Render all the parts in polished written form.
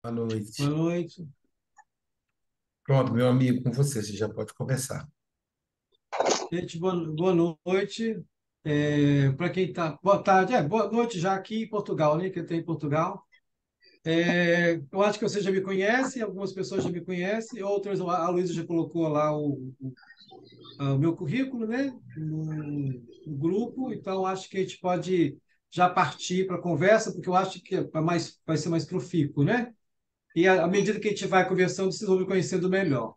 Boa Boa noite. noite. Pronto, meu amigo, com você já pode começar. Gente, boa noite. Para quem está. Boa tarde, boa noite já aqui em Portugal, né? Que eu estou em Portugal. Eu acho que você já me conhece, algumas pessoas já me conhecem, outras, a Luísa já colocou lá o meu currículo, né? No grupo, então acho que a gente pode já partir para a conversa, porque eu acho que vai ser mais profícuo, né? E à medida que a gente vai conversando, vocês vão me conhecendo melhor.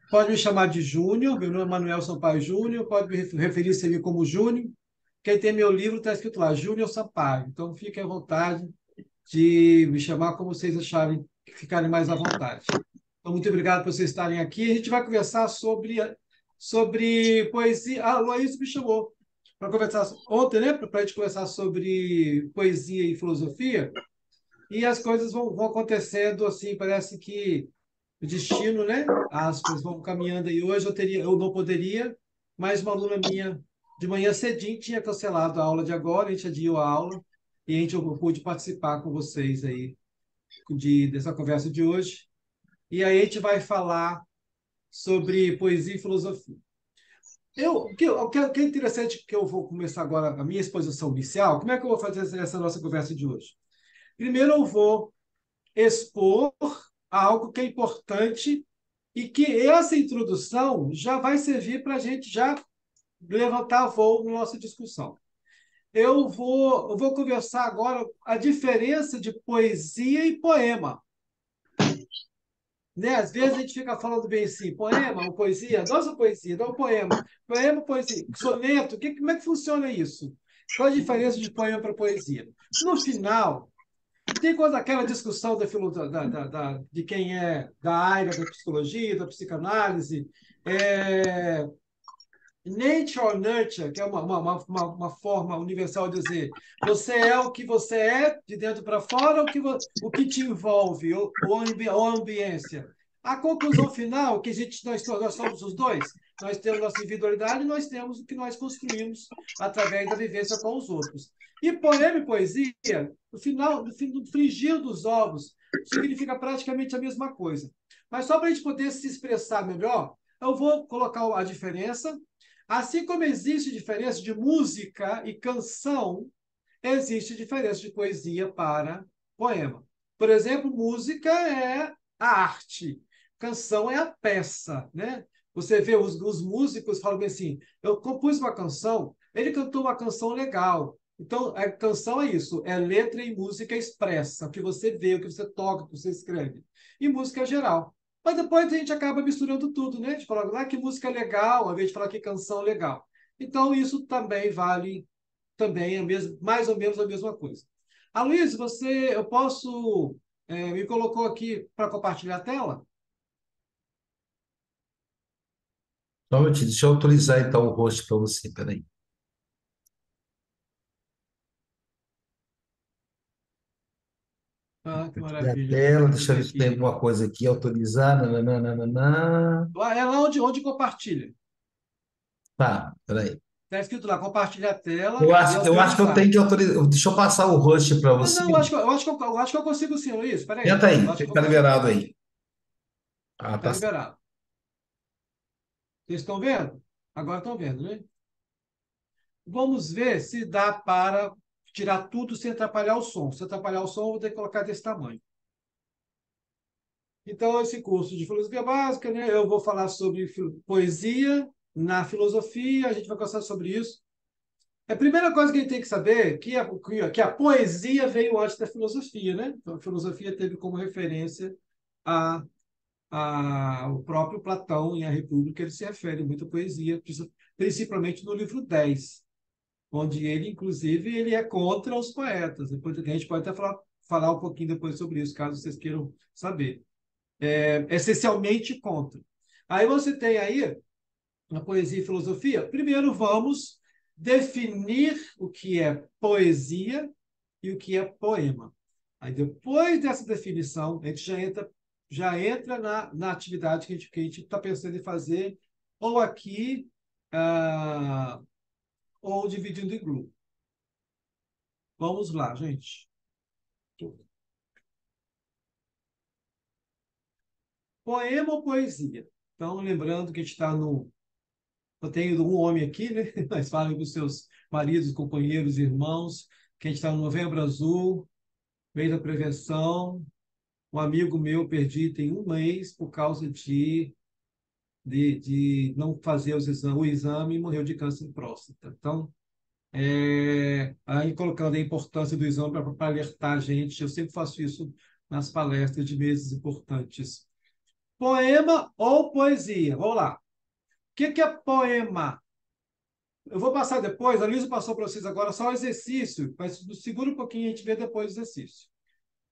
Pode me chamar de Júnior, meu nome é Manuel Sampaio Júnior, pode me referir-se a mim como Júnior. Quem tem meu livro está escrito lá, Júnior Sampaio. Então fiquem à vontade de me chamar como vocês acharem que ficarem mais à vontade. Então, muito obrigado por vocês estarem aqui. A gente vai conversar sobre poesia. Ah, o Luiz me chamou para conversar ontem, né? Para a gente conversar sobre poesia e filosofia. E as coisas vão acontecendo assim, parece que o destino, né? Aspas, vão caminhando aí. Hoje eu não poderia, mas uma aluna minha de manhã cedinho tinha cancelado a aula de agora, a gente adiou a aula e eu pude participar com vocês aí dessa conversa de hoje. E aí a gente vai falar sobre poesia e filosofia. O que é interessante que eu vou começar agora a minha exposição inicial, como é que eu vou fazer essa nossa conversa de hoje? Primeiro eu vou expor algo que é importante e que essa introdução já vai servir para a gente já levantar voo na nossa discussão. Eu vou conversar agora a diferença de poesia e poema. Né? Às vezes a gente fica falando bem assim, poema ou poesia, nossa poesia, não poema. Poema, poesia, soneto, como é que funciona isso? Qual a diferença de poema para poesia? No final, tem quando aquela discussão de quem é da área da psicologia, da psicanálise, é, nature or nurture, que é uma forma universal de dizer você é o que você é, de dentro para fora, o que te envolve, ou a ambiência. A conclusão final, que nós somos os dois, nós temos nossa individualidade e nós temos o que nós construímos através da vivência com os outros. E poema e poesia, no final, no frigir dos ovos, significa praticamente a mesma coisa. Mas só para a gente poder se expressar melhor, eu vou colocar a diferença. Assim como existe diferença de música e canção, existe diferença de poesia para poema. Por exemplo, música é a arte, canção é a peça, né? Você vê os músicos falam bem assim: eu compus uma canção, ele cantou uma canção legal. Então, a canção é isso, é letra e música expressa, o que você vê, o que você toca, o que você escreve. E música é geral. Mas depois a gente acaba misturando tudo, né? A gente fala, que música legal, ao invés de falar que canção legal. Então, isso também vale também mais ou menos a mesma coisa. Aloysio, eu posso, me colocou aqui para compartilhar a tela? Só um minutinho, deixa eu autorizar então o host para você, peraí. Ah, que Compartilhar a maravilha. tela, Deixa eu deixa eu ver ver se tem aqui. alguma coisa aqui, autorizar, nananana. É lá onde compartilha. Tá, peraí. Está escrito lá, compartilhar a tela Eu e acho, eu acho que eu autorizar. tenho que autorizar. Deixa eu passar o host para Não, você. não, eu acho que eu consigo sim, Luiz. Espera aí. Tenta Eu aí, acho que eu fica consigo. liberado aí. Ah, Está tá certo. liberado. Vocês estão vendo? Agora estão vendo, né? Vamos ver se dá para tirar tudo sem atrapalhar o som. Se atrapalhar o som, eu vou ter que colocar desse tamanho. Então, esse curso de filosofia básica, né, eu vou falar sobre poesia na filosofia, a gente vai conversar sobre isso. A primeira coisa que a gente tem que saber é que a poesia veio antes da filosofia, né? Então, a filosofia teve como referência a, o próprio Platão em A República, ele se refere muito à poesia, principalmente no livro 10, onde ele, inclusive, ele é contra os poetas. Depois a gente pode até falar um pouquinho depois sobre isso, caso vocês queiram saber. Essencialmente contra. Aí você tem aí a poesia e filosofia. Primeiro vamos definir o que é poesia e o que é poema. Aí depois dessa definição, a gente já entra na atividade que a gente está pensando em fazer, ou aqui, ah, ou dividindo em grupo. Vamos lá, gente. Poema ou poesia? Então, lembrando que a gente está no. Eu tenho um homem aqui, né? Mas falem com seus maridos, companheiros, irmãos, que a gente está no Novembro Azul, mês da prevenção. Um amigo meu perdi tem um mês por causa de não fazer o exame e morreu de câncer de próstata. Então, aí colocando a importância do exame para alertar a gente, eu sempre faço isso nas palestras de meses importantes. Poema ou poesia? Vamos lá. O que é poema? Eu vou passar depois, a Luísa passou para vocês agora só o exercício, mas segura um pouquinho e a gente vê depois o exercício.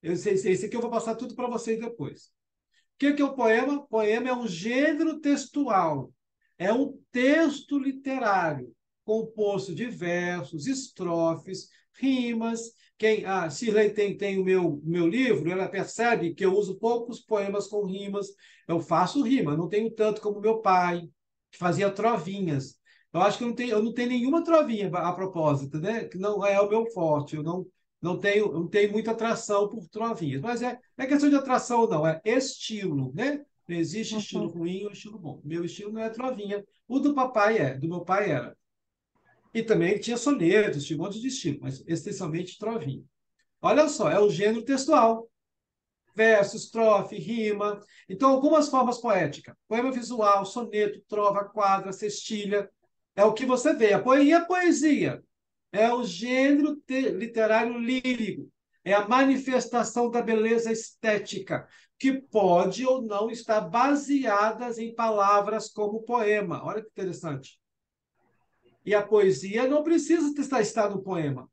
Esse aqui eu vou passar tudo para vocês depois. O que é o poema? Poema é um gênero textual, é um texto literário composto de versos, estrofes, rimas. A Shirley tem o meu livro, ela percebe que eu uso poucos poemas com rimas. Eu faço rima, não tenho tanto como meu pai, que fazia trovinhas. Eu acho que eu não tenho nenhuma trovinha a propósito, né? Que não é o meu forte. Eu não tenho muita atração por trovinhas. Mas não é questão de atração, ou não, é estilo, né? Não existe estilo Uhum. ruim ou estilo bom. Meu estilo não é trovinha. O do papai do meu pai era. E também tinha sonetos, tinha um monte de estilo, mas essencialmente trovinha. Olha só, é o gênero textual. Verso, estrofe, rima. Então, algumas formas poéticas. Poema visual, soneto, trova, quadra, cestilha. É o que você vê. A poesia é o gênero literário lírico. É a manifestação da beleza estética, que pode ou não estar baseadas em palavras como poema. Olha que interessante. E a poesia não precisa estar no poema.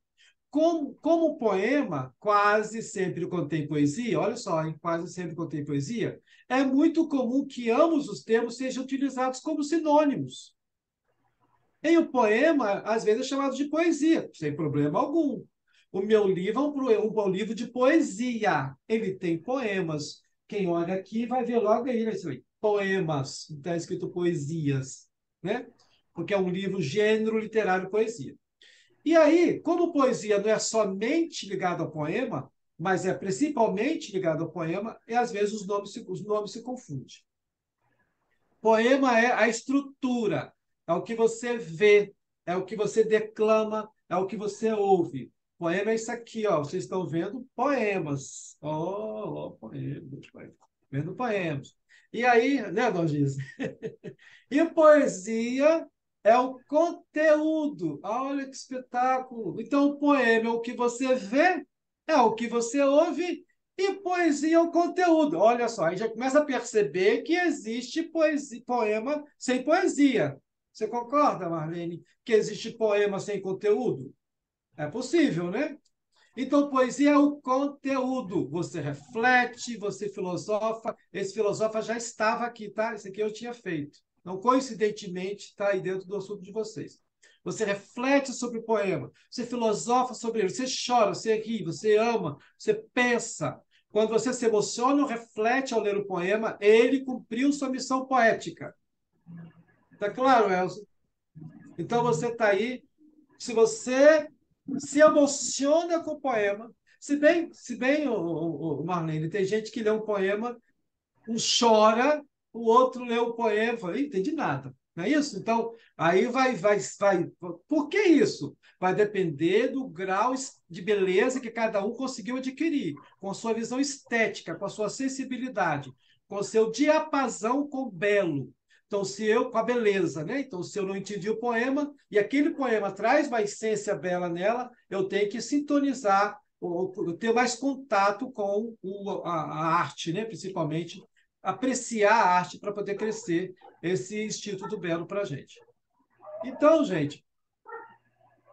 Como poema, quase sempre contém poesia, olha só, hein? Quase sempre contém poesia, é muito comum que ambos os termos sejam utilizados como sinônimos. Em um poema, às vezes é chamado de poesia, sem problema algum. O meu livro é um livro de poesia. Ele tem poemas. Quem olha aqui vai ver logo aí, vai ser poemas, está escrito poesias, né? Porque é um livro gênero literário poesia. E aí, como poesia não é somente ligada ao poema, mas é principalmente ligada ao poema, e às vezes os nomes se confundem. Poema é a estrutura, é o que você vê, é o que você declama, é o que você ouve. Poema é isso aqui, ó. Vocês estão vendo poemas. Poemas. Vendo poemas. E aí, né, Dona Giz? E poesia é o conteúdo. Olha que espetáculo. Então, o poema é o que você vê, é o que você ouve, e poesia é o conteúdo. Olha só, aí já começa a perceber que existe poema sem poesia. Você concorda, Marlene, que existe poema sem conteúdo? É possível, né? Então, poesia é o conteúdo. Você reflete, você filosofa. Esse filosofa já estava aqui, tá? Esse aqui eu tinha feito. Então, coincidentemente, está aí dentro do assunto de vocês. Você reflete sobre o poema, você filosofa sobre ele, você chora, você ri, você ama, você pensa. Quando você se emociona ou reflete ao ler o poema, ele cumpriu sua missão poética. Tá claro, Elzo? Então, você está aí. Se você se emociona com o poema, se bem o Marlene, tem gente que lê um poema, um chora, o outro lê o poema, fala, não entendi nada. Não é isso? Então, aí vai. Por que isso? Vai depender do grau de beleza que cada um conseguiu adquirir, com a sua visão estética, com a sua sensibilidade, com o seu diapasão com o belo. Então, se eu, com a beleza, né? Então, se eu não entendi o poema, e aquele poema traz uma essência bela nela, eu tenho que sintonizar, ou ter mais contato com a arte, né? Principalmente apreciar a arte para poder crescer esse instinto do belo para a gente. Então, gente,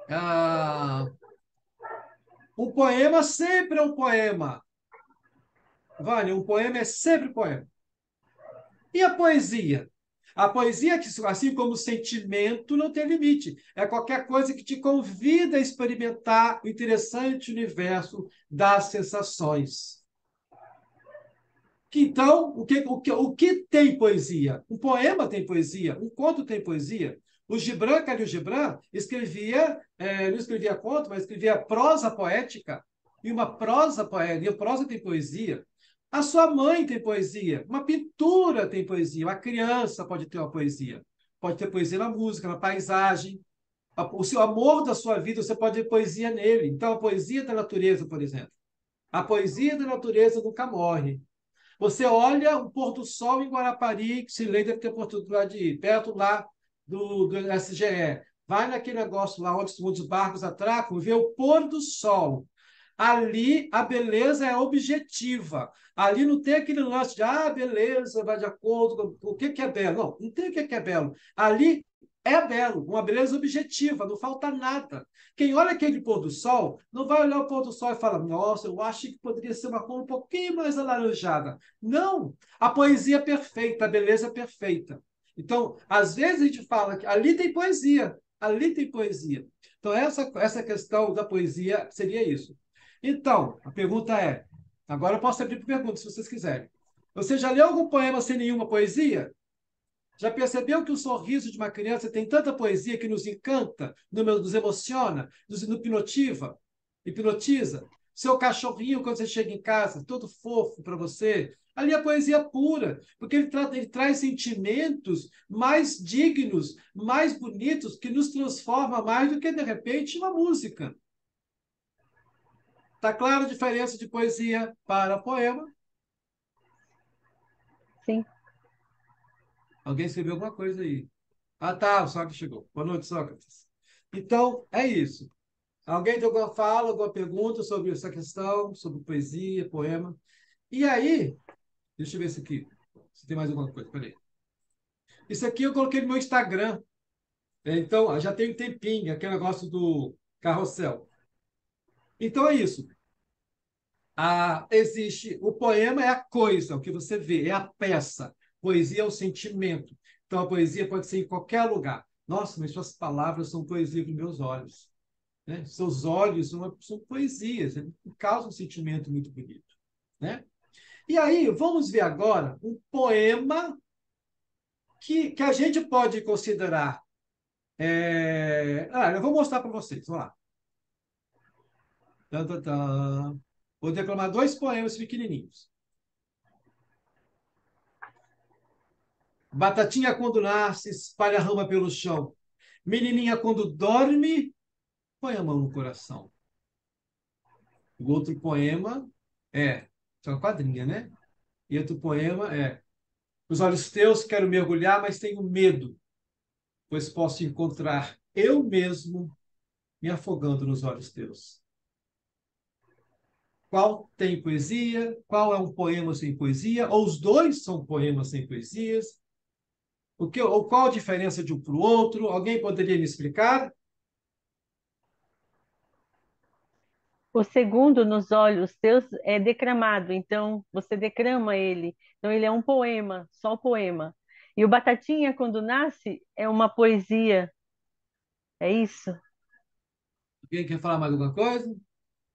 ah, um poema sempre é um poema. Vale, um poema é sempre poema. E a poesia? A poesia, assim como o sentimento, não tem limite. É qualquer coisa que te convida a experimentar o interessante universo das sensações. Então, o que tem poesia? Um poema tem poesia, um conto tem poesia. O Gibran, Khalil Gibran, não escrevia conto, mas escrevia prosa poética. E uma prosa poética, e a prosa tem poesia. A sua mãe tem poesia, uma pintura tem poesia, uma criança pode ter uma poesia. Pode ter poesia na música, na paisagem. O seu amor da sua vida, você pode ter poesia nele. Então, a poesia da natureza, por exemplo. A poesia da natureza nunca morre. Você olha o pôr do sol em Guarapari, que Silei deve ter oportunidade de ir, perto lá do SGE. Vai naquele negócio lá onde os barcos atracam, vê o pôr do sol. Ali a beleza é objetiva. Ali não tem aquele lance de, beleza, vai de acordo com o que é belo. Não, não tem o que é belo. Ali é belo, uma beleza objetiva, não falta nada. Quem olha aquele pôr do sol, não vai olhar o pôr do sol e falar, nossa, eu acho que poderia ser uma cor um pouquinho mais alaranjada. Não, a poesia é perfeita, a beleza é perfeita. Então, às vezes a gente fala que ali tem poesia, ali tem poesia. Então, essa questão da poesia seria isso. Então, a pergunta é, agora eu posso abrir para perguntas, se vocês quiserem. Você já leu algum poema sem nenhuma poesia? Já percebeu que o sorriso de uma criança tem tanta poesia que nos encanta, nos emociona, nos hipnotiza? Seu cachorrinho, quando você chega em casa, todo fofo para você, ali é poesia pura, porque ele traz sentimentos mais dignos, mais bonitos, que nos transforma mais do que, de repente, uma música. Está clara a diferença de poesia para poema? Sim. Alguém escreveu alguma coisa aí? Ah, tá, o Sócrates chegou. Boa noite, Sócrates. Então, é isso. Alguém tem alguma fala, alguma pergunta sobre essa questão, sobre poesia, poema? E aí, deixa eu ver isso aqui. Se tem mais alguma coisa, peraí. Isso aqui eu coloquei no meu Instagram. Então, já tem um tempinho, aquele negócio do carrossel. Então é isso. Existe o poema é a coisa, o que você vê, é a peça. Poesia é o sentimento. Então a poesia pode ser em qualquer lugar. Nossa, mas suas palavras são poesia dos meus olhos, né? Seus olhos são poesias, né? Causam um sentimento muito bonito, né? E aí, vamos ver agora um poema que a gente pode considerar. Eu vou mostrar para vocês. Vamos lá. Tan, tan, tan. Vou declamar dois poemas pequenininhos. Batatinha quando nasce, espalha a rama pelo chão. Menininha quando dorme, põe a mão no coração. O outro poema é uma quadrinha, né? E outro poema é: os olhos teus quero mergulhar, mas tenho medo, pois posso encontrar eu mesmo me afogando nos olhos teus. Qual tem poesia? Qual é um poema sem poesia? Ou os dois são poemas sem poesias? Ou qual a diferença de um para o outro? Alguém poderia me explicar? O segundo, nos olhos teus, é declamado, então você declama ele. Então ele é um poema, só poema. E o Batatinha, quando nasce, é uma poesia. É isso? Alguém quer falar mais alguma coisa?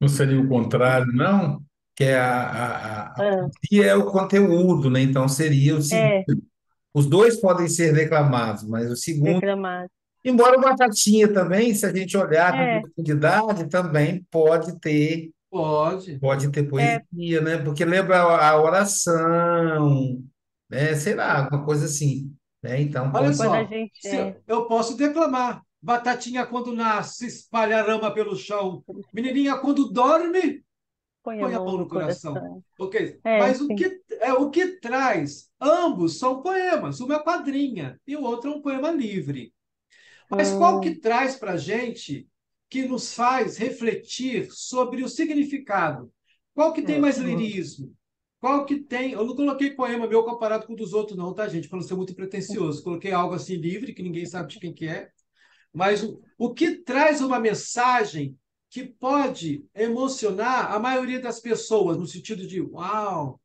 Não seria o contrário, não? Que é a Ah, poesia é o conteúdo, né? Então seria o segundo. é, Os dois podem ser declamados, mas o segundo, declamado. embora o Batatinha também, se a gente olhar com É, profundidade, também Pode. pode ter é, poesia, né? Porque lembra a oração, né? Sei lá, alguma coisa assim, né? Então Olha pode. quando a só, gente se eu posso declamar. Batatinha quando nasce, espalha a rama pelo chão. Menininha quando dorme, põe a põe a mão mão no no coração. coração. Ok? É, Mas o sim. que é o que traz? Ambos são poemas. Uma é quadrinha e o outro é um poema livre. Mas qual que Hum, traz para a gente que nos faz refletir sobre o significado? Qual que É tem o mais segundo. lirismo? Qual que tem. Eu não coloquei poema meu comparado com o dos outros, não, tá, gente? Para não ser muito pretensioso. Coloquei algo assim livre, que ninguém sabe de quem que é. Mas o que traz uma mensagem que pode emocionar a maioria das pessoas, no sentido de, uau,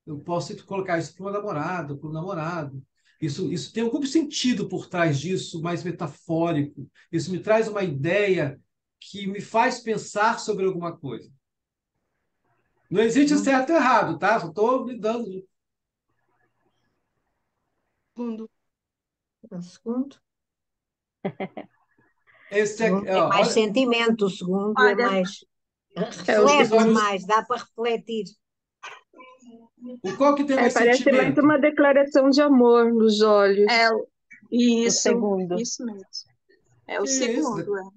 eu posso colocar isso para uma namorada, para um namorado. Isso tem algum sentido por trás disso, mais metafórico. Isso me traz uma ideia que me faz pensar sobre alguma coisa. Não existe Segundo. certo e errado, tá? Só estou me dando. Segundo. É o segundo. O Esse segundo é, tem mais olha, sentimento, o segundo é olha, mais. é o os Reflete olhos, segundo. mais, dá para refletir. Qual que tem mais Parece mais sentimento? uma declaração de amor nos olhos. O Isso, segundo. isso mesmo. É o Que isso? segundo.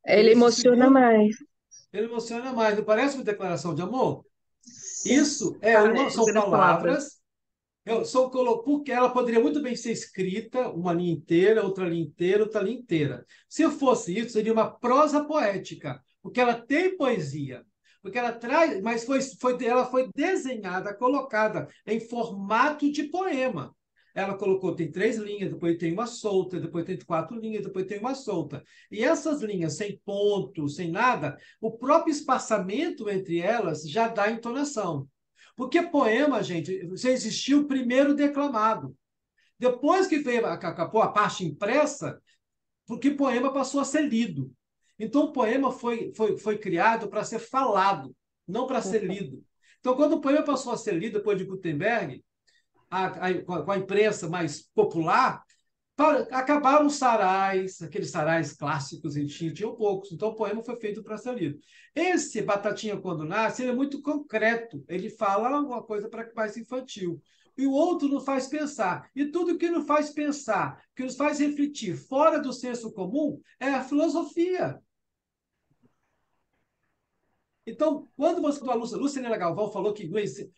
Ele Isso, emociona segundo, mais. ele emociona mais. Não parece uma declaração de amor? Sim, Isso são pelas palavras. palavras. Porque ela poderia muito bem ser escrita, uma linha inteira, outra linha inteira, outra linha inteira. Se fosse isso, seria uma prosa poética, porque ela tem poesia, porque ela traz, mas ela foi desenhada, colocada em formato de poema. Ela colocou, tem 3 linhas, depois tem uma solta, depois tem 4 linhas, depois tem uma solta. E essas linhas, sem ponto, sem nada, o próprio espaçamento entre elas já dá entonação. Porque poema, gente, já existiu o primeiro declamado. Depois que veio a parte impressa, porque poema passou a ser lido. Então, o poema foi criado para ser falado, não para ser lido. Então, quando o poema passou a ser lido, depois de Gutenberg, com a imprensa mais popular, acabaram os sarais, aqueles sarais clássicos em tinham poucos. Então, o poema foi feito para ser lido. Esse Batatinha Quando Nasce, ele é muito concreto. Ele fala uma coisa para mais infantil. E o outro nos faz pensar. E tudo que nos faz pensar, que nos faz refletir fora do senso comum, é a filosofia. Então, quando a Lucilena Galvão falou que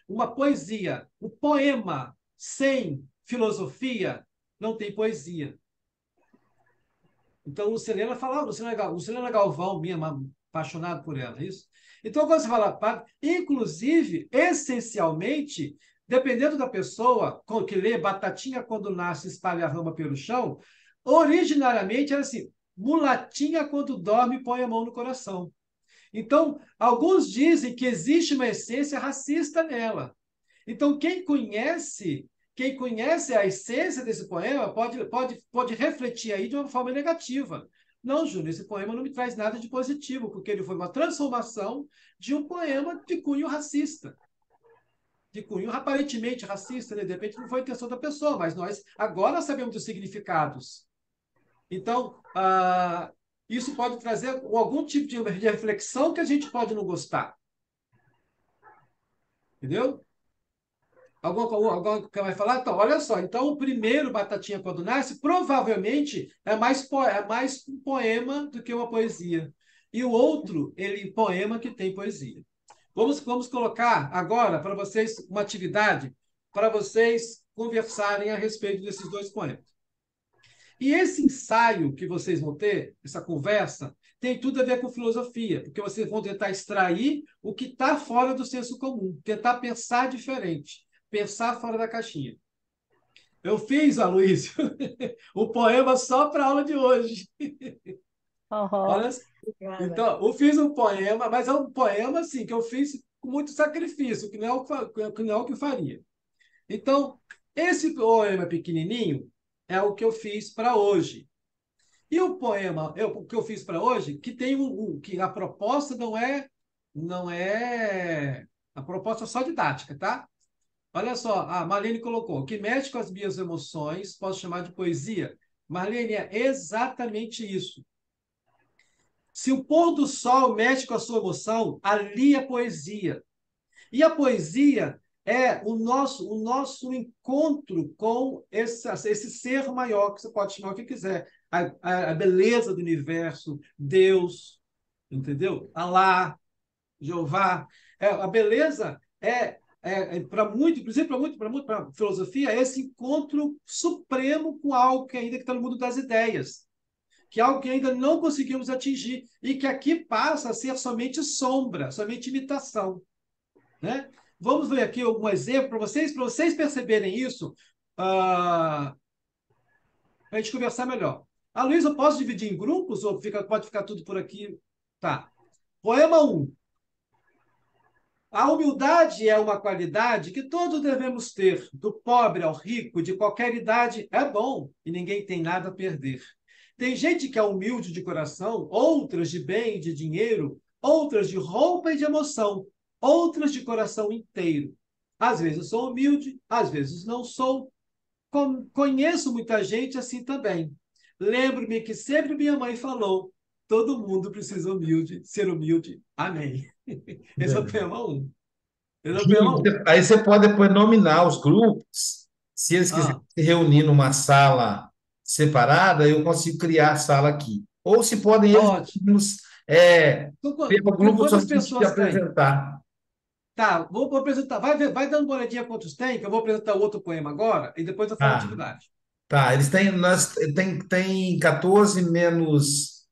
uma poesia, um poema sem filosofia, não tem poesia. Então, Lucilena Galvão, minha apaixonado por ela, é isso? Então, quando você fala, inclusive, essencialmente, dependendo da pessoa que lê Batatinha quando nasce, espalha a rama pelo chão, originariamente era assim, mulatinha quando dorme, põe a mão no coração. Então, alguns dizem que existe uma essência racista nela. Então, quem conhece a essência desse poema pode refletir aí de uma forma negativa. Não, Júnior, esse poema não me traz nada de positivo, porque ele foi uma transformação de um poema de cunho racista. De cunho aparentemente racista, né? De repente não foi a intenção da pessoa, mas nós agora sabemos dos significados. Então, isso pode trazer algum tipo de reflexão que a gente pode não gostar. Entendeu? Alguém que vai falar? Então, olha só. Então, o primeiro Batatinha Quando Nasce provavelmente é mais um poema do que uma poesia. E o outro, poema que tem poesia. Vamos colocar agora para vocês uma atividade para vocês conversarem a respeito desses 2 poemas. E esse ensaio que vocês vão ter, essa conversa, tem tudo a ver com filosofia, porque vocês vão tentar extrair o que está fora do senso comum, tentar pensar diferente, pensar fora da caixinha. Eu fiz, Aloysio, o poema só para a aula de hoje. Oh, Olha, obrigada. então, eu fiz um poema, mas é um poema assim, que eu fiz com muito sacrifício, que não é que não é o que eu faria. Então, esse poema pequenininho é o que eu fiz para hoje. E o poema, o que eu fiz para hoje, que tem que a proposta não é a proposta só didática, tá? Olha só, a Marlene colocou, o que mexe com as minhas emoções, posso chamar de poesia. Marlene, é exatamente isso. Se o pôr do sol mexe com a sua emoção, ali é poesia. E a poesia é o nosso encontro com esse ser maior, que você pode chamar o que quiser. A beleza do universo, Deus, entendeu? Alá, Jeová. A beleza para muito, inclusive para filosofia, é esse encontro supremo com algo que ainda está no mundo das ideias, que é algo que ainda não conseguimos atingir e que aqui passa a ser somente sombra, somente imitação, né? Vamos ver aqui algum exemplo para vocês perceberem isso, para a gente conversar melhor. Luísa, eu posso dividir em grupos ou pode ficar tudo por aqui? Tá. Poema 1. A humildade é uma qualidade que todos devemos ter, do pobre ao rico, de qualquer idade, é bom e ninguém tem nada a perder. Tem gente que é humilde de coração, outras de bem e de dinheiro, outras de roupa e de emoção, outras de coração inteiro. Às vezes sou humilde, às vezes não sou. Conheço muita gente assim também. Lembro-me que sempre minha mãe falou: todo mundo precisa ser humilde. Amém. Esse é o tema 1. Entendeu? Júlio, Poema um. aí você pode depois nominar os grupos. Se eles quiserem Ah, se reunir numa sala separada, eu consigo criar a sala aqui. Ou se podem eles ótimo. mesmos Então, ter o grupo só quantas a gente se pessoas tem? apresentar. Tá, vou apresentar. Vai dando uma olhadinha quantos tem, que eu vou apresentar outro poema agora, e depois eu falo a Ah, atividade. tá. Eles têm, tem 14 menos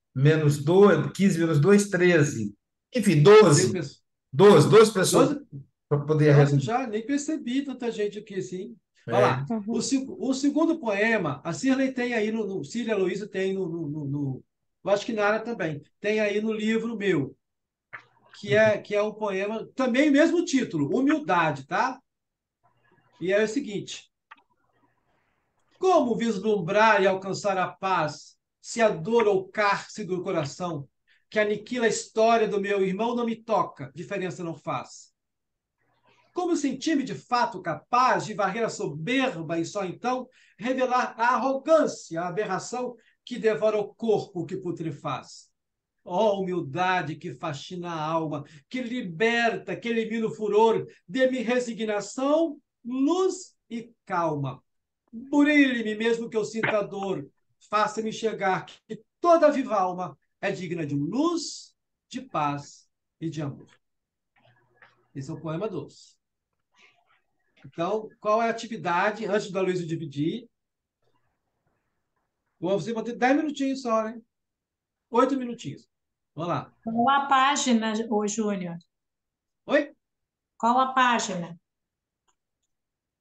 2, 15 menos 2, 13. Enfim, Tem 12. pessoas. 12 pessoas 12? para poder Nossa, arredondar. já nem percebi tanta gente aqui assim. Vai É. lá. Uhum. O segundo poema, a Cirlei tem aí Cília Luísa tem eu acho que Nara também. Tem aí no livro meu, que é um poema, também o mesmo título, Humildade, tá? E é o seguinte: como vislumbrar e alcançar a paz, se a dor ou cárcere do coração, que aniquila a história do meu irmão, não me toca, diferença não faz? Como sentir-me de fato capaz de varrer a soberba e só então revelar a arrogância, a aberração que devora o corpo que putrefaz? Ó humildade que fascina a alma, que liberta, que elimina o furor, dê-me resignação, luz e calma. Brilhe-me mesmo que eu sinta dor, faça-me enxergar que toda viva alma é digna de luz, de paz e de amor. Esse é o poema 2. Então, qual é a atividade antes do Aloysio dividir? Você vai ter 10 minutinhos só, né? 8 minutinhos. Vamos lá. Qual a página, ô Júnior? Oi? Qual a página?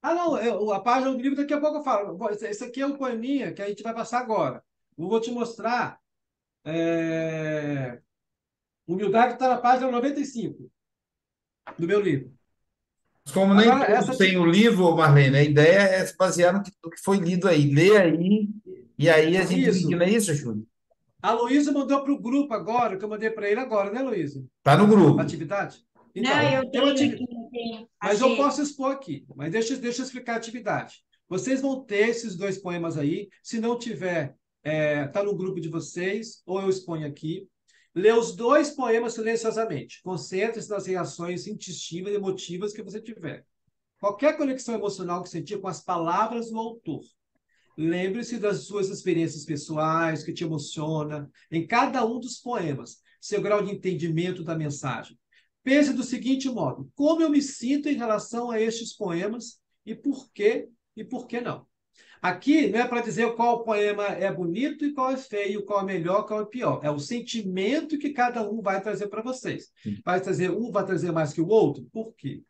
Ah, não, a página do livro daqui a pouco eu falo. Esse aqui é o poeminha que a gente vai passar agora. Eu vou te mostrar. Humildade está na página 95 do meu livro. Como nem Agora, todos têm o livro, Marlene, a ideia é se basear no que foi lido aí. Lê aí, e aí a gente divide, Isso. não é isso, Júlio? A Luísa mandou para o grupo agora, que eu mandei para ele agora, né, Luísa? Tá no A grupo. atividade? Não, Então, eu tem uma tenho aqui, atividade. eu tenho. Mas eu Achei. posso expor aqui. Mas deixa eu explicar a atividade. Vocês vão ter esses dois poemas aí. Se não tiver, tá no grupo de vocês, ou eu exponho aqui. Lê os dois poemas silenciosamente. Concentre-se nas reações instintivas e emotivas que você tiver. Qualquer conexão emocional que sentir com as palavras do autor. Lembre-se das suas experiências pessoais, que te emociona, em cada um dos poemas, seu grau de entendimento da mensagem. Pense do seguinte modo: como eu me sinto em relação a estes poemas e por que não? Aqui não é para dizer qual poema é bonito e qual é feio, qual é melhor, qual é pior. É o sentimento que cada um vai trazer para vocês. Vai trazer mais que o outro? Por quê?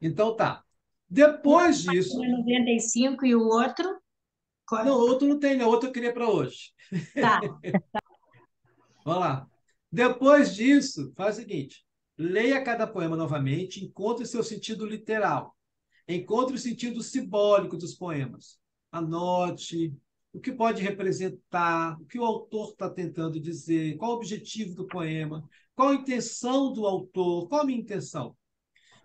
Então tá. Um Depois na disso, página 95 e o outro? não, outro não tem, não. Outro eu queria para hoje. Tá. Vamos lá. Depois disso, faz o seguinte: leia cada poema novamente, encontre seu sentido literal, encontre o sentido simbólico dos poemas. Anote o que pode representar, o que o autor está tentando dizer, qual o objetivo do poema, qual a intenção do autor, qual a minha intenção.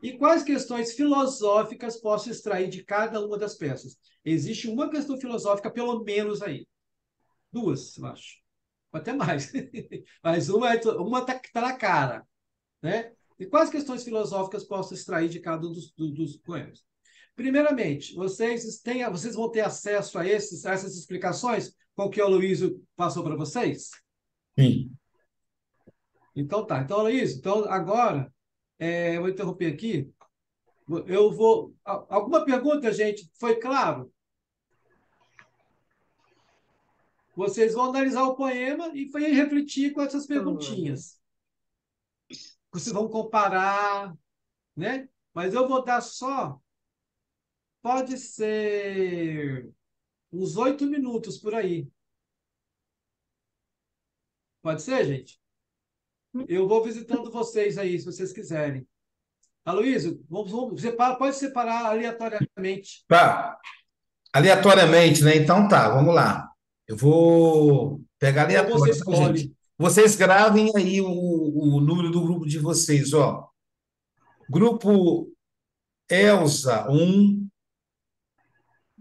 E quais questões filosóficas posso extrair de cada uma das peças? Existe uma questão filosófica, pelo menos aí. Duas, eu acho. Até mais. Mas uma tá na cara. Né? E quais questões filosóficas posso extrair de cada um dos poemas? Primeiramente, vocês vão ter acesso a essas explicações com o que o Aloysio passou para vocês? Sim. Então tá. Então, Aloysio, então agora, eu vou interromper aqui. Eu vou. Alguma pergunta, gente? Foi claro? Vocês vão analisar o poema e foi refletir com essas perguntinhas. Vocês vão comparar, né? Mas eu vou dar só, pode ser uns 8 minutos por aí. Pode ser, gente? Eu vou visitando vocês aí, se vocês quiserem. Aloysio, pode separar aleatoriamente. Tá. Aleatoriamente, né? Então tá, vamos lá. Eu vou pegar Ou você aleatório, tá, gente? escolhe. Vocês gravem aí o número do grupo de vocês, ó. Grupo Elsa, 1,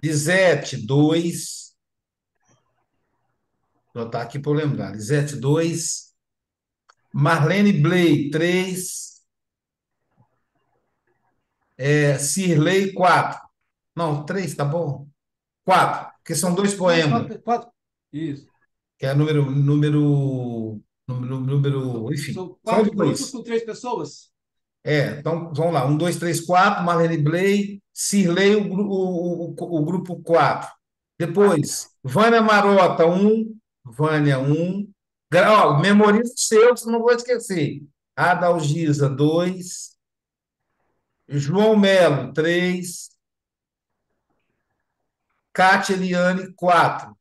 Lisete, 2, vou botar aqui para eu lembrar. Lisete, 2, Marlene Bley, 3, Cirlei, 4. Não, 3, tá bom? 4, porque são dois Não, poemas, quatro. Isso. que é enfim, São são quatro grupos dois. com 3 pessoas? Então, vamos lá. 1, 2, 3, 4. Marlene Bley, Cirlei, o grupo 4. Depois, Vânia Marota, 1. Vânia, 1. Ó, memoriza os seus, não vou esquecer. Adalgisa, 2. João Melo, 3. Cátia Eliane, 4.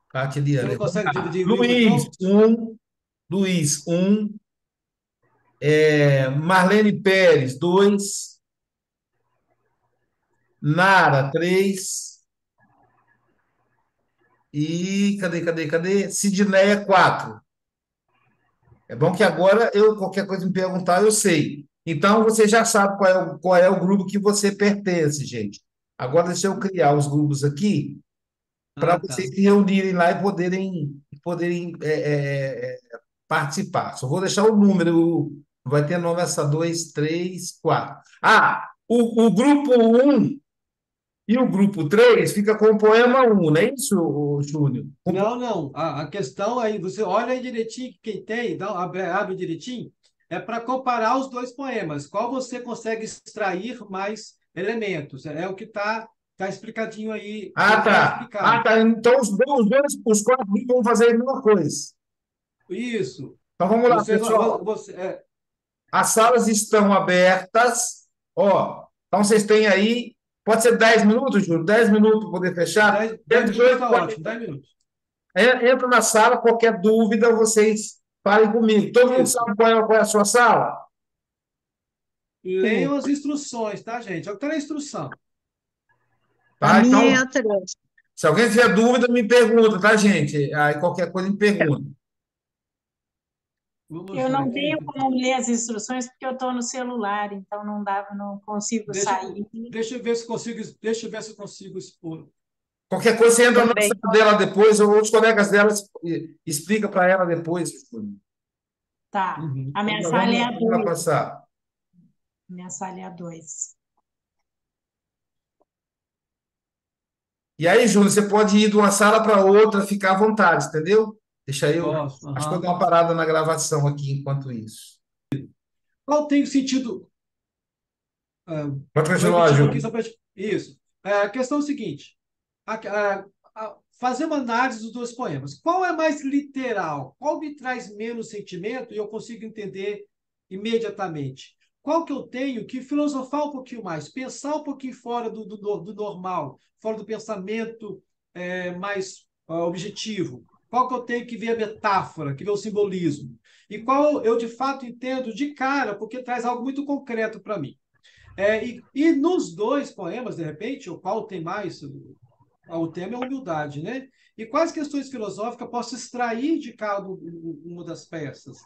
Cátia Você não Eliane. Vamos consegue lá. dividir o livro, Luiz, não? 1. Luiz, 1. Marlene Pérez, 2. Nara, 3. E cadê? Sidneia, 4. É bom que agora qualquer coisa me perguntar, eu sei. Então você já sabe qual é o grupo que você pertence, gente. Agora deixa eu criar os grupos aqui para Ah, vocês tá. se reunirem lá e poderem participar. Só vou deixar o número, vai ter nome essa 2, 3, 4. Ah, o grupo um e o grupo 3 fica com o poema um, não é isso, Júnior? Não, não. A questão aí, você olha aí direitinho quem tem, abre direitinho, é para comparar os dois poemas. Qual você consegue extrair mais elementos? É o que tá explicadinho aí, Ah, bem claro tá. Ah, explicado. tá. Então os quatro grupos vão fazer a mesma coisa. Isso. Então vamos lá, Você, pessoal. você, As salas estão abertas. Ó, então vocês têm aí. Pode ser 10 minutos, Júlio? 10 minutos para poder fechar? 10 Dentro de minutos 8, está ótimo, 10 minutos. entra na sala, qualquer dúvida, vocês falem comigo. Todo mundo Isso. sabe qual é a sua sala? Sim. Leiam as instruções, tá, gente? É o que está na instrução. A Tá? minha é Então, a 3. se alguém tiver dúvida, me pergunta, tá, gente? Aí qualquer coisa me pergunta. Vamos Eu ver não aqui. tenho como ler as instruções porque eu estou no celular, então não consigo Deixa, sair. deixa eu ver se eu consigo expor. Qualquer coisa, você entra na Também. sala dela depois, ou os colegas dela explica para ela depois. Tá. Uhum. A minha Então, sala é a vamos lá 2. passar. Minha sala é a 2. E aí, Júnior, você pode ir de uma sala para outra, ficar à vontade, entendeu? Deixa eu. Posso. Acho que eu Aham. dou uma parada na gravação aqui enquanto isso. Qual tem o sentido? ah, Pode Vou continuar, repetir um pouquinho Júnior. só para. Isso. A questão é o seguinte: fazer uma análise dos dois poemas. Qual é mais literal? Qual me traz menos sentimento e eu consigo entender imediatamente? Qual que eu tenho que filosofar um pouquinho mais, pensar um pouquinho fora do normal, fora do pensamento mais objetivo? Qual que eu tenho que ver a metáfora, que ver o simbolismo? E qual eu de fato entendo de cara, porque traz algo muito concreto para mim. E nos dois poemas, de repente, o qual tem mais, o tema é humildade, né? E quais questões filosóficas posso extrair de cada uma das peças?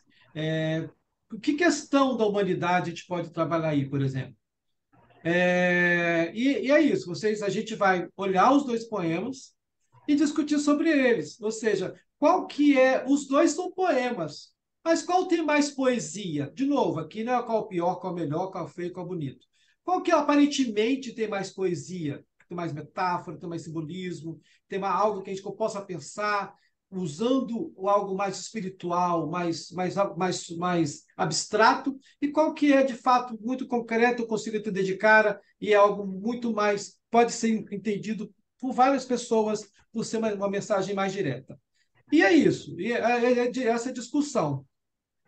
Que questão da humanidade a gente pode trabalhar aí, por exemplo? E é isso, a gente vai olhar os dois poemas e discutir sobre eles. Ou seja, qual que é. Os dois são poemas, mas qual tem mais poesia? De novo, aqui não é qual o pior, qual o melhor, qual o feio, qual o bonito. Qual que aparentemente tem mais poesia? Tem mais metáfora, tem mais simbolismo, tem algo que a gente possa pensar usando algo mais espiritual, mais abstrato, e qual que é de fato muito concreto, eu consigo entender de cara, e é algo muito mais, pode ser entendido por várias pessoas, por ser uma mensagem mais direta. E é isso, essa discussão.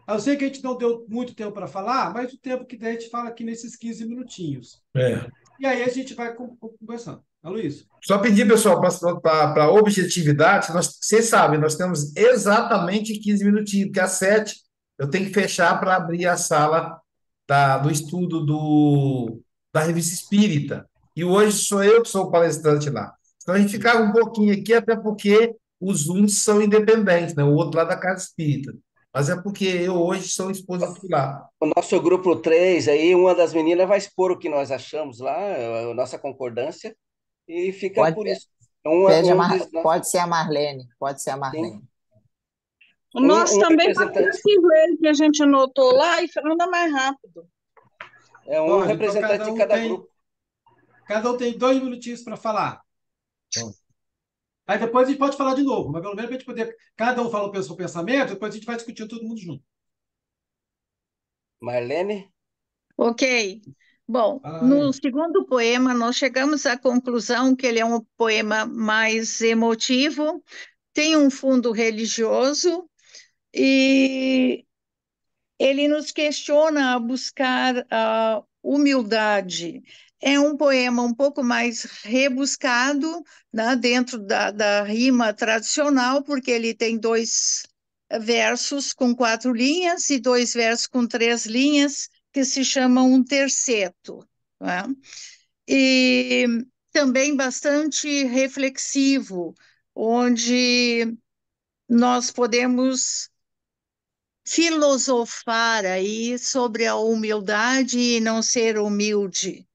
Eu sei que a gente não deu muito tempo para falar, mas o tempo que der a gente fala aqui nesses 15 minutinhos. É. E aí a gente vai conversando. Luiz? Só pedir, pessoal, para objetividade, vocês sabem, nós temos exatamente 15 minutinhos, porque às 7 eu tenho que fechar para abrir a sala do estudo da Revista Espírita. E hoje sou eu que sou o palestrante lá. Então a gente ficava um pouquinho aqui, até porque os uns são independentes, né? O outro lá da Casa Espírita. Mas é porque eu hoje sou expositor lá. O nosso grupo 3 aí, uma das meninas vai expor o que nós achamos lá, a nossa concordância, e fica Pode, por isso. pode ser a Marlene, pode ser a Sim, Marlene. O nosso um também pode ser representante. esse inglês que a gente anotou lá e anda mais rápido. É um Pode, então representante de cada grupo. cada um tem 2 minutinhos para falar. Bom. Aí depois a gente pode falar de novo, mas pelo menos para a gente poder. Cada um fala o seu pensamento, depois a gente vai discutindo todo mundo junto. Marlene? Ok. Bom, Fala no aí. segundo poema, nós chegamos à conclusão que ele é um poema mais emotivo, tem um fundo religioso e ele nos questiona a buscar a humildade. É um poema um pouco mais rebuscado, né, dentro da rima tradicional, porque ele tem 2 versos com 4 linhas e 2 versos com 3 linhas, que se chamam um terceto, né? E também bastante reflexivo, onde nós podemos filosofar aí sobre a humildade e não ser humilde.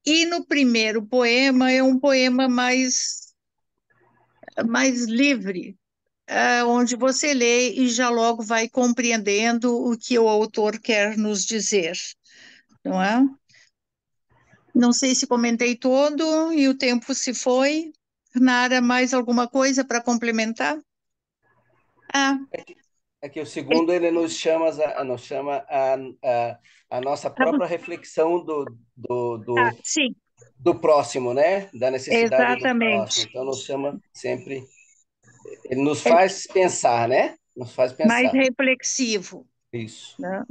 E no primeiro poema é um poema mais livre, onde você lê e já logo vai compreendendo o que o autor quer nos dizer, não é? Não sei se comentei todo e o tempo se foi. Nara, mais alguma coisa para complementar? Ah, É que o segundo ele nos chama a nossa própria reflexão sim, do próximo, né? Da necessidade do próximo. exatamente. Então nos chama sempre, ele nos É faz pensar, né? Nos faz mais pensar. reflexivo, Isso. né?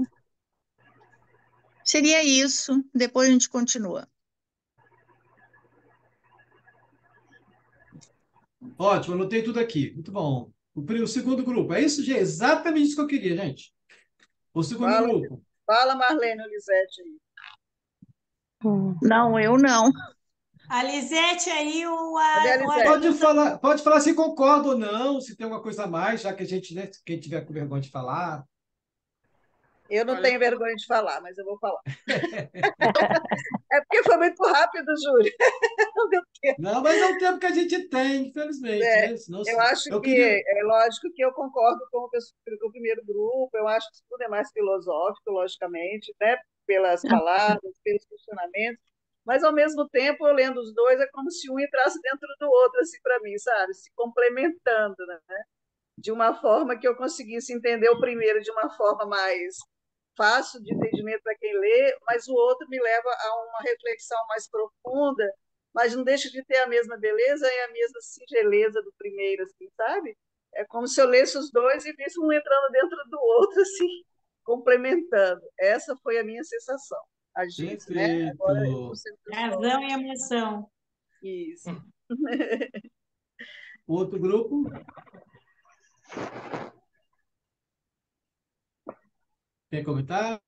Seria isso, depois a gente continua. Ótimo, anotei tudo aqui. Muito bom. O segundo grupo. É isso, gente. Exatamente isso que eu queria, gente. O segundo Fala, grupo. fala Marlene Elisete aí. Não, eu não. A Lisete aí, Cadê a o Elisete? Arlindo. Pode falar se concorda ou não, se tem alguma coisa a mais, já que a gente, né, quem tiver com vergonha de falar. Eu não tenho vergonha de falar, mas eu vou falar. É porque foi muito rápido, Júlio. Não deu tempo. Não, mas é o tempo que a gente tem, infelizmente, É, né? Senão, eu acho eu que queria. é lógico que eu concordo com o primeiro grupo. Eu acho que tudo é mais filosófico, logicamente, né? Pelas palavras, pelos questionamentos. Mas, ao mesmo tempo, eu lendo os dois, é como se um entrasse dentro do outro, assim, para mim, sabe? Se complementando, né? De uma forma que eu conseguisse entender o primeiro de uma forma mais fácil de entendimento para quem lê, mas o outro me leva a uma reflexão mais profunda, mas não deixa de ter a mesma beleza e a mesma singeleza do primeiro, assim, sabe? É como se eu lesse os dois e visse um entrando dentro do outro, assim, complementando. Essa foi a minha sensação. A Gise, né? Agora eu não Perfeito. sei o pessoal. Razão e emoção. Isso. Outro grupo. Quer comentar?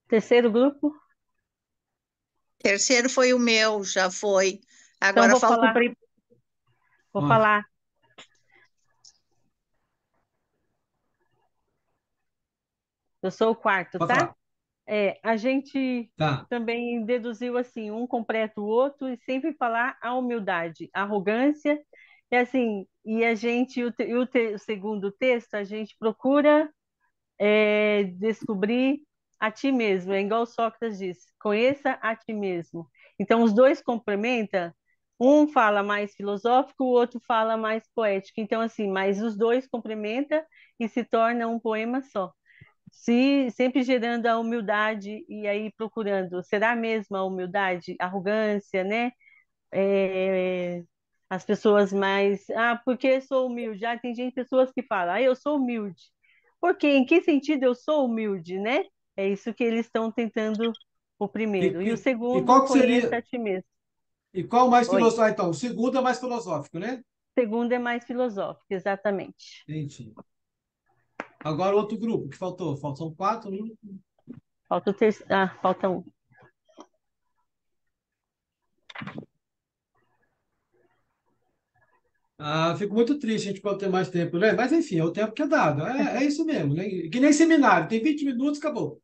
Terceiro grupo? Terceiro foi o meu, já foi. Então Agora vou falta o falar. primeiro. Vou Pode. falar. Eu sou o quarto, Pode tá? falar. A gente Tá. também deduziu assim, um completa o outro e sempre falar a humildade, a arrogância, e assim, e a gente, o segundo texto, a gente procura descobrir a ti mesmo, é igual Sócrates diz, conheça a ti mesmo. Então, os dois complementam, um fala mais filosófico, o outro fala mais poético. Então, assim, mas os dois complementam e se torna um poema só. Se, sempre gerando a humildade e aí procurando, será mesmo a humildade, arrogância, né? É, as pessoas mais, porque sou humilde? Tem gente, pessoas que falam, eu sou humilde. Por quê? Em que sentido eu sou humilde, né? É isso que eles estão tentando o E, primeiro. E o e segundo, qual que conheça seria? a ti mesmo. E qual mais Oi. filosófico? Então, o segundo é mais filosófico, né? O segundo é mais filosófico, exatamente. Entendi. Agora outro grupo que faltou. São 4, né? Falta o terceiro. Falta um. Fico muito triste, a gente pode ter mais tempo, né? Mas enfim, é o tempo que é dado. É isso mesmo, né? Que nem seminário, tem 20 minutos, acabou.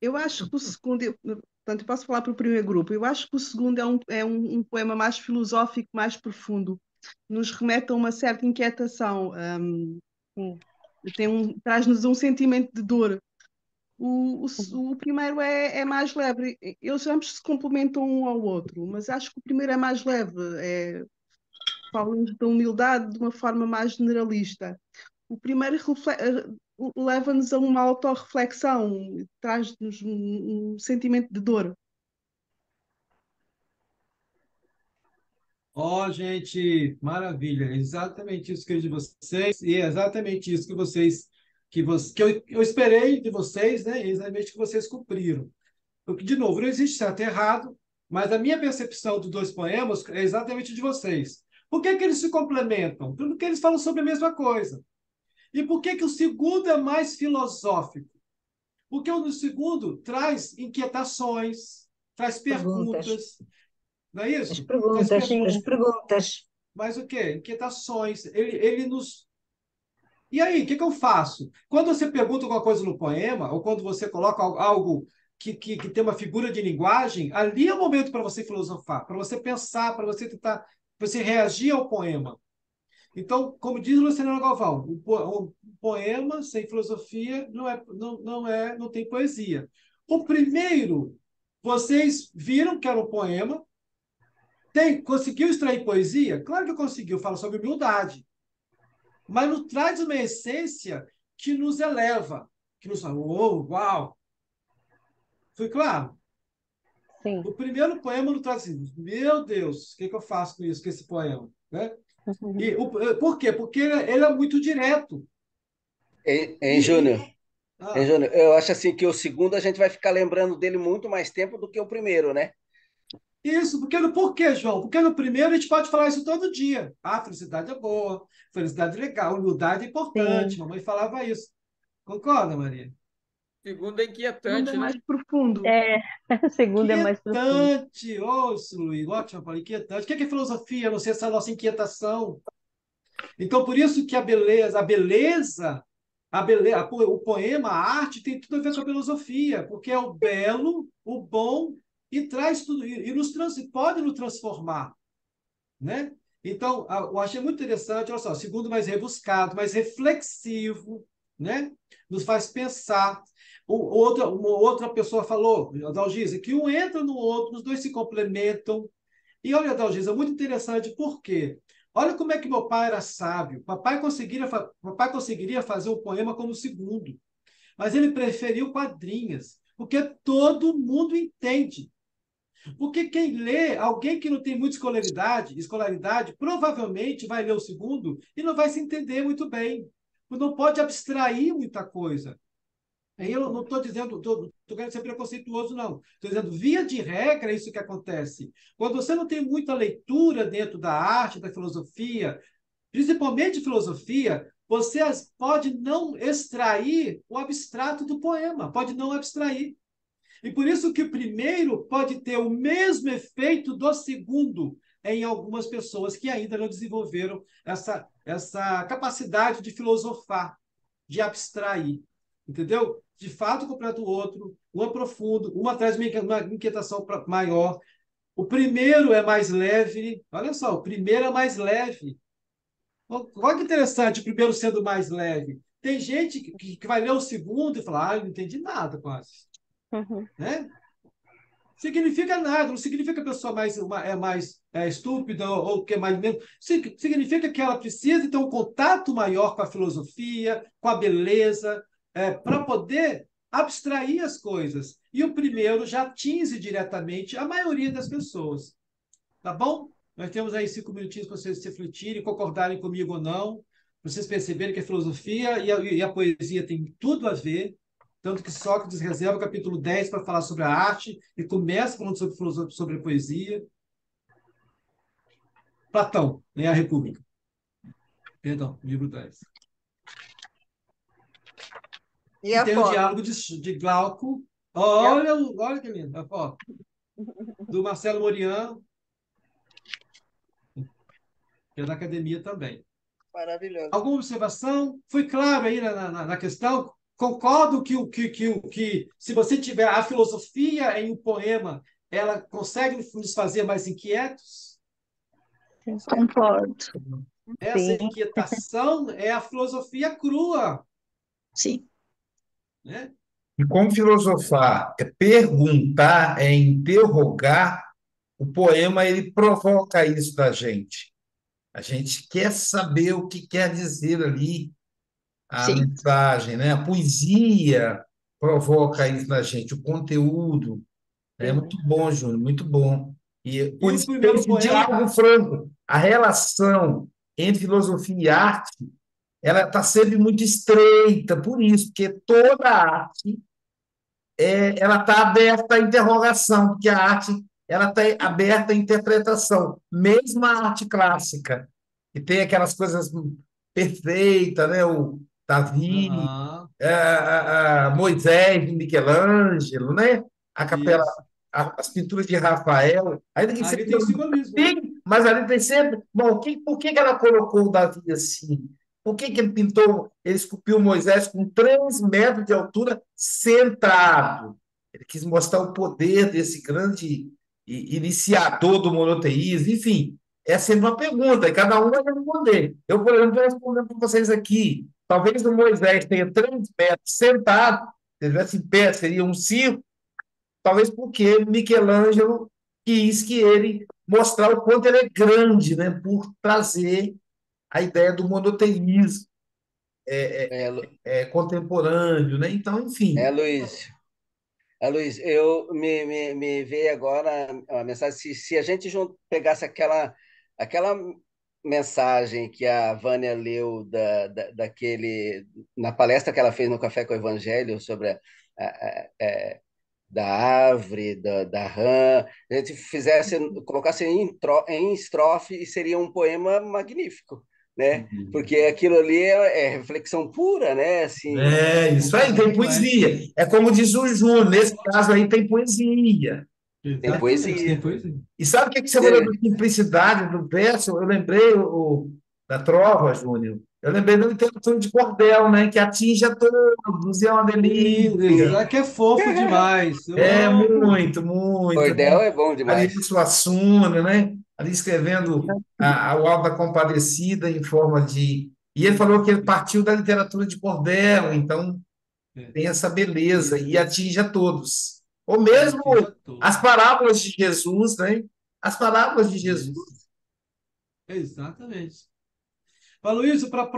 Eu acho que o segundo, portanto, eu posso falar para o primeiro grupo, eu acho que o segundo é um poema mais filosófico, mais profundo, nos remete a uma certa inquietação, Sim. traz-nos um sentimento de dor. O primeiro é mais leve. Eles ambos se complementam um ao outro, mas acho que o primeiro é mais leve. Fala-nos da humildade de uma forma mais generalista. O primeiro leva-nos a uma autorreflexão, traz-nos um sentimento de dor. Ó, gente, maravilha. É exatamente isso que eu de vocês, e é exatamente isso que eu esperei de vocês, né? E exatamente que vocês cumpriram. Porque, de novo, não existe certo e errado, mas a minha percepção dos dois poemas é exatamente de vocês. Por que que eles se complementam? Porque eles falam sobre a mesma coisa. E por que que o segundo é mais filosófico? Porque o segundo traz inquietações, traz Perguntas. perguntas, não é isso? As Traz perguntas, as Sim. perguntas. Mas o quê? Inquietações. Ele nos. E aí, o que que eu faço? Quando você pergunta alguma coisa no poema, ou quando você coloca algo que tem uma figura de linguagem, ali é o momento para você filosofar, para você pensar, para você tentar, para você reagir ao poema. Então, como diz Luciano Galvão, o poema sem filosofia não tem poesia. O primeiro, vocês viram que era um poema, conseguiu extrair poesia? Claro que conseguiu, fala sobre humildade, mas nos traz uma essência que nos eleva, que nos fala, oh, uau! Foi claro? Sim. O primeiro poema nos traz assim, meu Deus, o que que eu faço com isso, com esse poema? Né? Por quê? Porque ele é muito direto. Hein, Júnior? Ah, Júnior, eu acho assim que o segundo a gente vai ficar lembrando dele muito mais tempo do que o primeiro, né? isso, por quê, João? Porque no primeiro a gente pode falar isso todo dia. Ah, felicidade é boa, felicidade é legal, humildade é importante. Sim. Mamãe falava isso. Concorda, Maria? Segundo é O segundo é inquietante, né? mais profundo. O segundo é mais profundo. Inquietante! Ô, Luiz, ótimo, falei, inquietante. O que é filosofia? Não sei essa nossa inquietação. Então, por isso que o poema, a arte tem tudo a ver com a filosofia, porque é o belo, o bom, e traz tudo, pode nos transformar, né? Então, eu achei muito interessante, olha só, segundo mais rebuscado, mais reflexivo, né? Nos faz pensar. Uma outra pessoa falou, Adalgisa, que um entra no outro, os dois se complementam. E olha, Adalgisa, é muito interessante, por quê? Olha como é que meu pai era sábio. Papai conseguiria fazer um poema como o segundo, mas ele preferiu quadrinhas, porque todo mundo entende. Porque quem lê, alguém que não tem muita escolaridade, provavelmente vai ler o segundo e não vai se entender muito bem. Não pode abstrair muita coisa. Aí eu não estou dizendo, estou querendo ser preconceituoso, não. Estou dizendo, via de regra, é isso que acontece. Quando você não tem muita leitura dentro da arte, da filosofia, principalmente filosofia, você pode não extrair o abstrato do poema, pode não abstrair. E por isso que o primeiro pode ter o mesmo efeito do segundo em algumas pessoas que ainda não desenvolveram essa capacidade de filosofar, de abstrair. Entendeu? De fato, completa o outro, um é profundo, uma traz uma inquietação maior. O primeiro é mais leve. Olha só, o primeiro é mais leve. Olha que interessante, o primeiro sendo mais leve. Tem gente que vai ler o segundo e fala, eu não entendi nada quase. Né? Significa nada, não significa que a pessoa é mais estúpida ou que é mais menos. Significa que ela precisa ter um contato maior com a filosofia, com a beleza, para poder abstrair as coisas. E o primeiro já atinge diretamente a maioria das pessoas. Tá bom? Nós temos aí 5 minutinhos para vocês refletirem, concordarem comigo ou não, para vocês perceberem que a filosofia e a poesia têm tudo a ver. Tanto que Sócrates reserva o capítulo 10 para falar sobre a arte e começa falando sobre filosofia, sobre a poesia. Platão, em A República. Perdão, livro 10. E a tem o foto? diálogo de Glauco. Olha que lindo, a foto. Do Marcelo Moriano, que é da academia também. Maravilhoso. Alguma observação? Foi claro aí na questão? Concordo que se você tiver a filosofia em um poema, ela consegue nos fazer mais inquietos? Concordo. Essa Sim. inquietação é a filosofia crua. Sim. Né? E como filosofar é perguntar, é interrogar, o poema ele provoca isso da gente. A gente quer saber o que quer dizer ali a Sim. mensagem, né? A poesia provoca isso na gente, o conteúdo. É muito bom, Júnior, muito bom. E E por o isso que tem primeiro esse poema. diálogo franco. A relação entre filosofia e arte, ela está sempre muito estreita, por isso, porque toda arte ela está aberta à interrogação, porque a arte ela está aberta à interpretação, mesmo a arte clássica, que tem aquelas coisas perfeitas, né? O Davi, Aham, Moisés, de Michelangelo, né? A capela, isso. as pinturas de Rafael, ainda que você Ali tem simbolismo, né? tem, mas ali tem sempre. Bom, por que ela colocou o Davi assim? Por que ele pintou, ele esculpiu Moisés com 3 metros de altura sentado? Ele quis mostrar o poder desse grande iniciador do monoteísmo. Enfim, é sempre uma pergunta, e cada um vai responder. Eu, por exemplo, estou respondendo para vocês aqui. Talvez o Moisés tenha 3 metros sentado, se ele estivesse em pé, seria um circo, talvez porque Michelangelo quis que ele mostrar o quanto ele é grande, né, por trazer a ideia do monoteísmo É, contemporâneo, né? Então, é, enfim. Luiz. Luiz, me veio agora a mensagem, se a gente pegasse aquela mensagem que a Vânia leu na palestra que ela fez no Café com o Evangelho sobre da árvore, da rã, a gente colocasse em estrofe e seria um poema magnífico, né? Porque aquilo ali é reflexão pura, né? Assim, É, isso aí, tem Complexo. poesia. É como diz o Júnior, nesse caso aí tem poesia. tem Exatamente, tem poesia. coisa. E sabe o que você falou da simplicidade do verso? Eu lembrei da trova, Júnior. Eu lembrei da literatura de cordel, né? Que atinge a todos, e é uma Lindo, delícia. exato, que é fofo demais. Eu É amo. muito, muito, Cordel né? é bom demais. Ariano Suassuna, né? Ali escrevendo o Alto da Compadecida em forma de. E ele falou que ele partiu da literatura de cordel, então É, tem essa beleza e atinge a todos. Ou e mesmo atinge a as todos. parábolas de Jesus, né? As parábolas de Jesus. Isso, exatamente. Aloysio, para o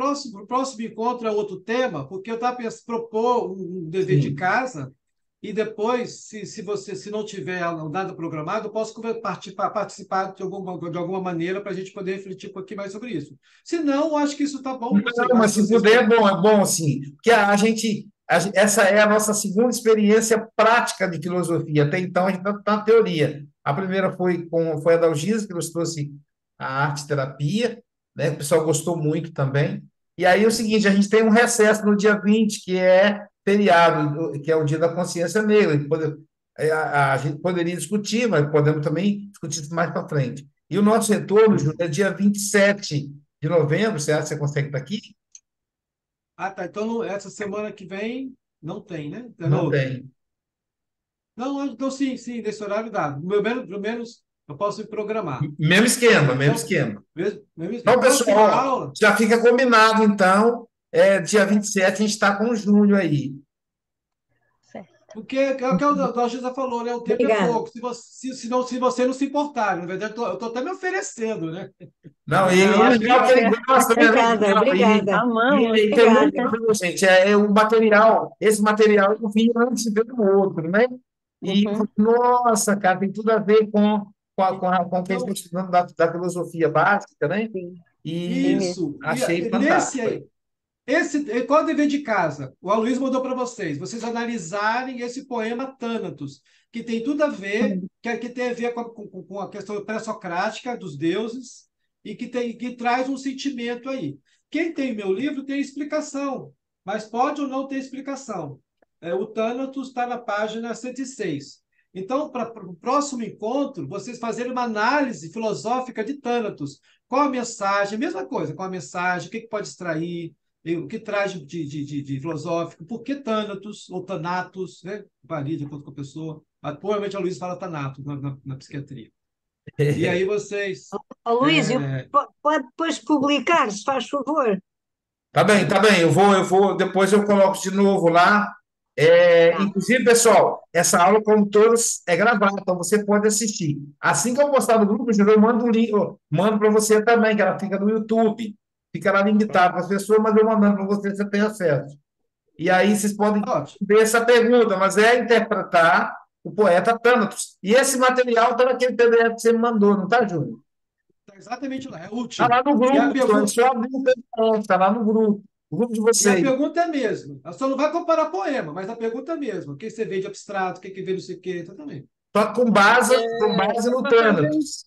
próximo encontro é outro tema, porque eu estava pensando propor um dever de Sim. casa e depois, se não tiver nada programado, eu posso participar de alguma maneira para a gente poder refletir um pouquinho mais sobre isso. Se não, acho que isso está bom. Não, Acho mas que se vocês puder, podem. é bom sim. Porque essa é a nossa segunda experiência prática de filosofia. Até então, a gente está na teoria. A primeira foi a da Algisa, que nos trouxe a arte-terapia, né? O pessoal gostou muito também. E aí é o seguinte, a gente tem um recesso no dia 20 que é feriado, que é o Dia da Consciência Negra. A gente poderia discutir, mas podemos também discutir isso mais para frente. E o nosso retorno, Júlio, é dia 27 de novembro. Você acha que você consegue estar aqui? Ah, tá. Então, essa semana que vem não tem, né? É na Não outra. tem. Não, então sim, desse horário dá. Pelo menos eu posso me programar. Mesmo esquema, mesmo Então, esquema. a Então, próxima pessoal, ó, aula. já fica combinado, então, dia 27 a gente está com o Júnior aí. Porque é o que a Gisa falou, né? O tempo é Obrigada. pouco. Se você não se importar, na verdade, eu estou até me oferecendo, né? Não, e Não, é legal que ele imagina. gosta, né? Obrigada, Legal. obrigada, Amamos. E tem muita obrigada. coisa, gente. O material, esse material eu vi antes de ver o outro, né? E eu Uhum. falei, nossa, cara, tem tudo a ver com o que a gente está Então, estudando da filosofia básica, né? Sim, sim E mesmo. isso. achei Nesse fantástico. aí, qual é o dever de casa? O Aloysio mandou para vocês analisarem esse poema Thanatos, que tem tudo a ver, que tem a ver com a questão pré-socrática dos deuses e que traz um sentimento aí. Quem tem meu livro tem explicação, mas pode ou não ter explicação. O Thanatos está na página 106. Então, para o próximo encontro, vocês fazerem uma análise filosófica de Thanatos. Qual a mensagem? Mesma coisa, qual a mensagem, o que pode extrair, o que traz de filosófico, por que Thanatos ou Thanatos, né? Varia de acordo com a pessoa. Mas, provavelmente a Luísa fala Thanatos na psiquiatria. E aí vocês. Ó, Luís, pode depois publicar, se faz favor. Tá bem, tá bem. Eu vou, depois eu coloco de novo lá Tá. Inclusive, pessoal, essa aula, como todas, é gravada, então você pode assistir. Assim que eu postar no grupo, eu mando o link, eu mando para você também, que ela fica no YouTube. Fica lá limitado para as pessoas, mas eu mandando para você, você tem acesso. E aí vocês podem Ótimo. ver essa pergunta, mas é interpretar o poeta Thanatos. E esse material está naquele PDF que você me mandou, não está, Júnior? Está exatamente lá, é Está útil. lá no E a grupo, só é pergunta, só abrir o PDF, está lá no grupo. O grupo de e a vocês. pergunta é a mesma. Ela só não vai comparar poema, mas a pergunta é a mesma. O que você vê de abstrato, o que vê não sei o quê, exatamente. Só com base no Para fazer, Thanatos.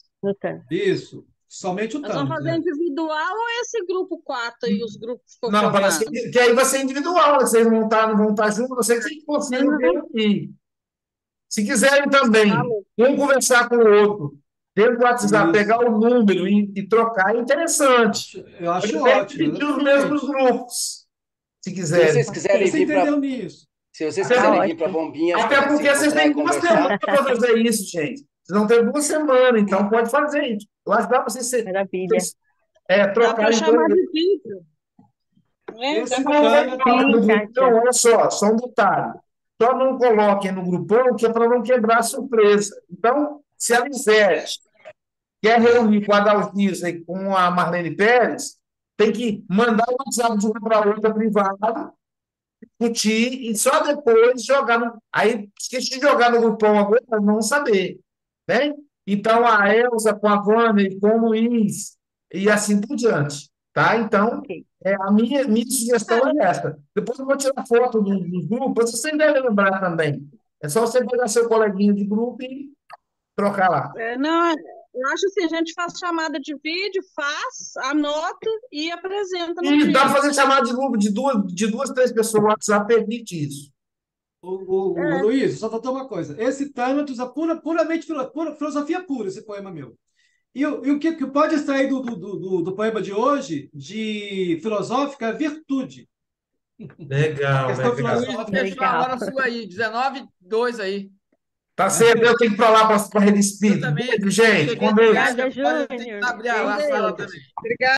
Isso. Somente o nós vamos Thanos, fazer né? individual ou esse grupo 4 e os grupos Não, parece conformados? que aí vai ser individual, vocês não vão estar juntos, vocês que consigam reunir. Se quiserem também, um conversar com o outro, dentro do WhatsApp, Isso. pegar o número e trocar, é interessante. Eu acho Pode até ótimo, dividir os mesmos exatamente. grupos, se Se quiserem. vocês quiserem Você vir para entendeu nisso? se vocês Até, quiserem Tá vir para ótimo. Bombinhas até para se porque vocês encontrar e têm 2 semanas conversar, para fazer isso, gente. Vocês vão ter 2 semanas, então pode fazer isso. Eu acho que dá para Maravilha. Dá para trocarem chamar de vídeo. Né? Esse Dá para Thanos, Sim, Kátia. Então, olha só um detalhe. Só não coloquem no grupão, que é para não quebrar a surpresa. Então, se a Lisete quer reunir com a Dalgisa e com a Marlene Pérez, tem que mandar o WhatsApp de uma para outra privada, discutir e só depois jogar no. Aí, esqueci de jogar no grupão agora, para não saber. Né? Então, a Elza com a Vânia e com o Luiz, e assim por diante. Tá? Então, Ok. a minha sugestão é essa. Depois eu vou tirar foto dos grupos, vocês devem lembrar também. É só você pegar seu coleguinha de grupo e trocar lá. Não, eu acho assim, a gente faz chamada de vídeo, anota e apresenta no E dá para dia. fazer chamada de grupo de duas, 3 pessoas. O WhatsApp permite isso. Luiz, só faltou uma coisa. Esse Thanatos é puramente filosofia pura, esse poema meu. E o que pode extrair do poema de hoje, de filosófica, é virtude. Legal, Questão legal. filosófica. Fechou a hora sua aí, 19:02 aí. Tá certo, eu tenho que ir para lá para a Rede Eu Espírita. também Beijo, gente. cheguei Com de Deus. viagem, Obrigada, mas eu tenho que Júnior. abrir a sala também. Obrigada.